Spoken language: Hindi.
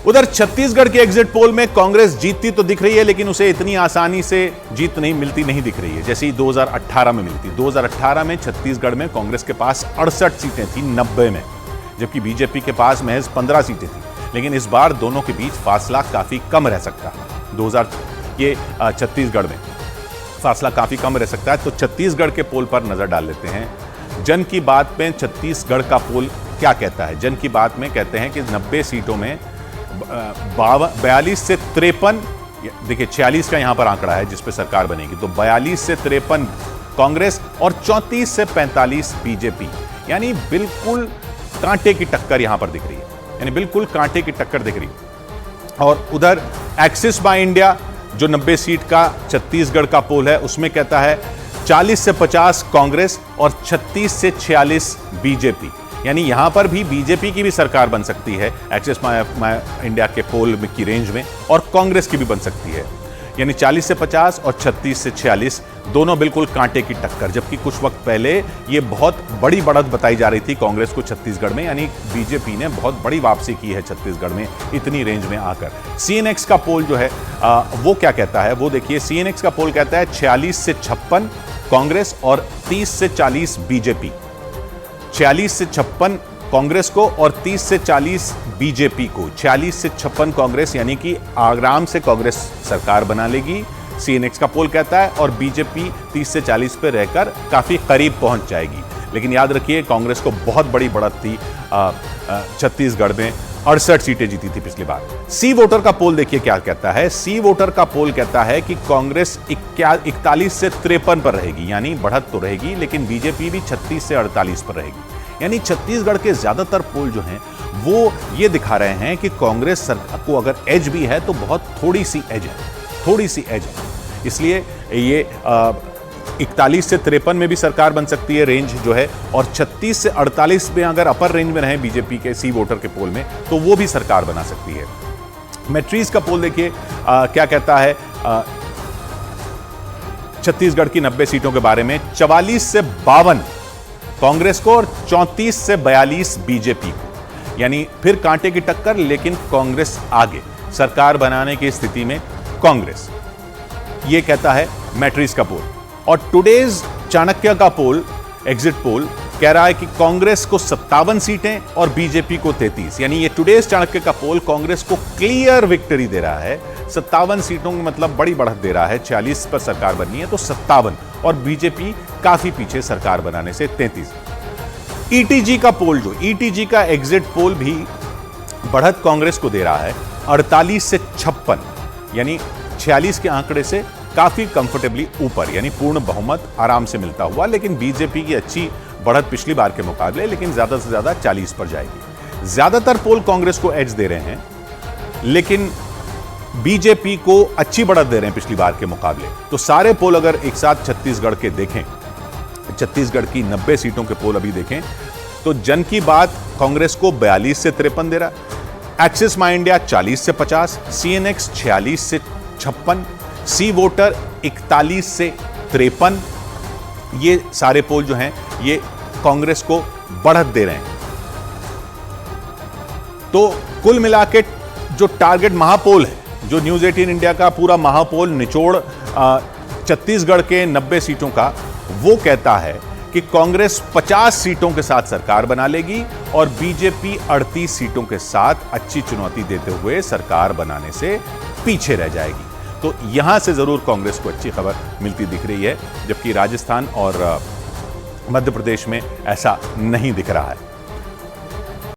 उधर छत्तीसगढ़ के एग्जिट पोल में कांग्रेस जीतती तो दिख रही है, लेकिन उसे इतनी आसानी से जीत नहीं दिख रही है जैसी 2018 में मिलती। 2018 में छत्तीसगढ़ में कांग्रेस के पास 68 सीटें थी 90 में, जबकि बीजेपी के पास महज 15 सीटें थी। लेकिन इस बार दोनों के बीच फासला काफी कम रह सकता है। छत्तीसगढ़ में फासला काफी कम रह सकता है। तो छत्तीसगढ़ के पोल पर नजर डाल लेते हैं। जन की बात में छत्तीसगढ़ का पोल क्या कहता है? जन की बात में कहते हैं कि 90 सीटों में 42 से 53, देखिए 46 का यहां पर आंकड़ा है जिस पे सरकार बनेगी, तो 42 से 53 कांग्रेस और 34 से 45 बीजेपी, यानी बिल्कुल कांटे की टक्कर यहां पर दिख रही है, यानी बिल्कुल कांटे की टक्कर दिख रही है। और उधर एक्सिस बाय इंडिया जो 90 सीट का छत्तीसगढ़ का पोल है उसमें कहता है 40 से 50 कांग्रेस और 36 से 46 बीजेपी, यानी यहां पर भी बीजेपी की भी सरकार बन सकती है एक्सिस बाय इंडिया के पोल की रेंज में, और कांग्रेस की भी बन सकती है। यानी 40 से 50 और 36 से 46 दोनों बिल्कुल कांटे की टक्कर। जबकि कुछ वक्त पहले ये बहुत बड़ी बढ़त बताई जा रही थी कांग्रेस को छत्तीसगढ़ में, यानी बीजेपी ने बहुत बड़ी वापसी की है छत्तीसगढ़ में इतनी रेंज में आकर। सीएनएक्स का पोल जो है वो क्या कहता है, वो देखिए। सीएनएक्स का पोल कहता है 46 से 56 कांग्रेस और 30 से 40 बीजेपी। 46 से 56 कांग्रेस को और 30 से 40 बीजेपी को। 46 से 56 कांग्रेस, यानी कि आराम से कांग्रेस सरकार बना लेगी, सीएनएक्स का पोल कहता है, और बीजेपी 30 से 40 पे रहकर काफी करीब पहुंच जाएगी। लेकिन याद रखिए कांग्रेस को बहुत बड़ी बढ़त थी छत्तीसगढ़ में, 68 सीटें जीती थी पिछली बार। सी वोटर का पोल देखिए क्या कहता है। सी वोटर का पोल कहता है कि कांग्रेस 41 से 53 पर रहेगी, यानी बढ़त तो रहेगी, लेकिन बीजेपी भी 36 से 48 पर रहेगी। यानी छत्तीसगढ़ के ज्यादातर पोल जो हैं वो ये दिखा रहे हैं कि कांग्रेस को अगर एज भी है तो बहुत थोड़ी सी एज है। इसलिए ये 41 से 53 में भी सरकार बन सकती है रेंज जो है, और 36 से 48 में अगर अपर रेंज में रहे बीजेपी के सी वोटर के पोल में तो वो भी सरकार बना सकती है। मैट्रिक्स का पोल देखिए क्या कहता है छत्तीसगढ़ की 90 सीटों के बारे में। 44 से 52 कांग्रेस को और 34 से 42 बीजेपी को, यानी फिर कांटे की टक्कर, लेकिन कांग्रेस आगे। सरकार बनाने की स्थिति में कांग्रेस, यह कहता है मैट्रिक्स का पोल। और टुडेज चाणक्य का पोल, एग्जिट पोल, कह रहा है कि कांग्रेस को 57 सीटें और बीजेपी को 33, यानी ये टुडेज चाणक्य का पोल कांग्रेस को क्लियर विक्ट्री दे रहा है। 57 सीटों में मतलब बड़ी बढ़त दे रहा है। 40 पर सरकार बननी है तो 57, और बीजेपी काफी पीछे सरकार बनाने से 33। ईटीजी का पोल, जो ईटीजी का एग्जिट पोल भी बढ़त कांग्रेस को दे रहा है 48 से 56, यानी 46 के आंकड़े से काफी कंफर्टेबली ऊपर, यानी पूर्ण बहुमत आराम से मिलता हुआ। लेकिन बीजेपी की अच्छी बढ़त पिछली बार के मुकाबले, लेकिन ज्यादा से ज्यादा 40 पर जाएगी। ज्यादातर पोल कांग्रेस को एज दे रहे हैं, लेकिन बीजेपी को अच्छी बढ़त दे रहे हैं पिछली बार के मुकाबले। तो सारे पोल अगर एक साथ छत्तीसगढ़ के देखें, छत्तीसगढ़ की 90 सीटों के पोल अभी देखें, तो जन की बात कांग्रेस को 42 से 53 दे रहा है, एक्सिस बाय इंडिया 40 से 50, सीएनएक्स 46 से 56, सी वोटर 41 से 53। ये सारे पोल जो हैं ये कांग्रेस को बढ़त दे रहे हैं। तो कुल मिलाकर जो टारगेट महापोल है, जो न्यूज 18 इंडिया का पूरा महापोल निचोड़ छत्तीसगढ़ के 90 सीटों का, वो कहता है कि कांग्रेस 50 सीटों के साथ सरकार बना लेगी और बीजेपी 38 सीटों के साथ अच्छी चुनौती देते हुए सरकार बनाने से पीछे रह जाएगी। तो यहां से जरूर कांग्रेस को अच्छी खबर मिलती दिख रही है, जबकि राजस्थान और मध्य प्रदेश में ऐसा नहीं दिख रहा है।